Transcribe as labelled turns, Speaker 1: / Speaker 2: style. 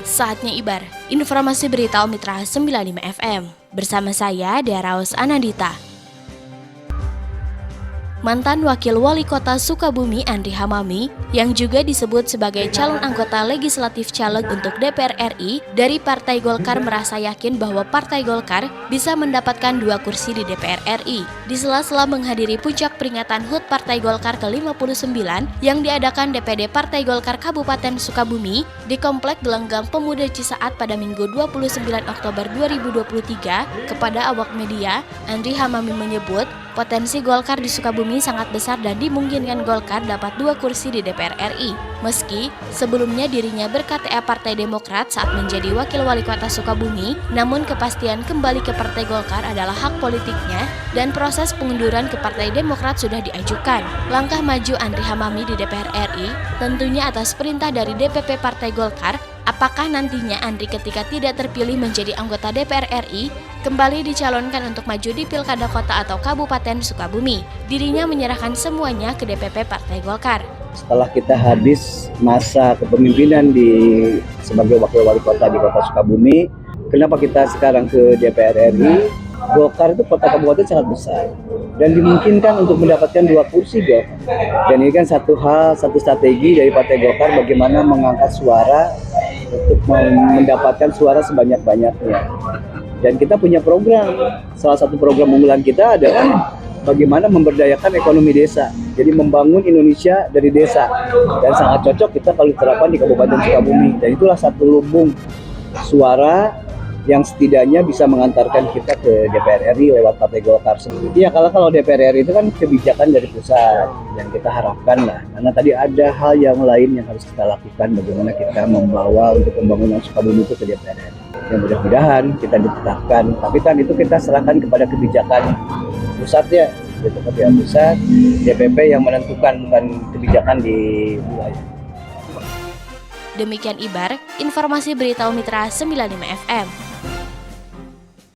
Speaker 1: Saatnya Ibar, informasi berita Mitra 95 FM. Bersama saya, Daraus Anandita. Mantan Wakil Wali Kota Sukabumi Andri Hamami yang juga disebut sebagai calon anggota legislatif caleg untuk DPR RI dari Partai Golkar merasa yakin bahwa Partai Golkar bisa mendapatkan 2 kursi di DPR RI. Di sela-sela menghadiri puncak peringatan HUT Partai Golkar ke-59 yang diadakan DPD Partai Golkar Kabupaten Sukabumi di Komplek Gelanggang Pemuda Cisaat pada Minggu 29 Oktober 2023 kepada awak media, Andri Hamami menyebut potensi Golkar di Sukabumi sangat besar dan dimungkinkan Golkar dapat 2 kursi di DPR RI. Meski sebelumnya dirinya ber-KTA Partai Demokrat saat menjadi Wakil Wali Kota Sukabumi, namun kepastian kembali ke Partai Golkar adalah hak politiknya dan proses pengunduran ke Partai Demokrat sudah diajukan. Langkah maju Andri Hamami di DPR RI tentunya atas perintah dari DPP Partai Golkar. Apakah nantinya Andri ketika tidak terpilih menjadi anggota DPR RI kembali dicalonkan untuk maju di Pilkada Kota atau Kabupaten Sukabumi? Dirinya menyerahkan semuanya ke DPP Partai Golkar.
Speaker 2: Setelah kita habis masa kepemimpinan sebagai Wakil Wali Kota di Kota Sukabumi, kenapa kita sekarang ke DPR RI? Golkar itu kota kabupaten sangat besar dan dimungkinkan untuk mendapatkan 2 kursi Golkar. Dan ini kan satu strategi dari Partai Golkar bagaimana mengangkat suara untuk mendapatkan suara sebanyak-banyaknya. Dan kita punya program, salah satu program unggulan kita adalah bagaimana memberdayakan ekonomi desa. Jadi membangun Indonesia dari desa. Dan sangat cocok kita kalau diterapkan di Kabupaten Sukabumi. Dan itulah satu lumbung suara yang setidaknya bisa mengantarkan kita ke DPR RI lewat Partai Golkar sendiri. Ya kalau DPR RI itu kan kebijakan dari pusat yang kita harapkan lah. Karena tadi ada hal yang lain yang harus kita lakukan, bagaimana kita membawa untuk pembangunan Sukabumi itu ke DPR RI. Yang mudah-mudahan kita ditetapkan, tapi kan itu kita serahkan kepada kebijakan pusat ya, gitu, kebijakan pusat, DPP yang menentukan, bukan kebijakan di wilayah.
Speaker 1: Demikian Ibar, informasi berita Mitra 95 FM.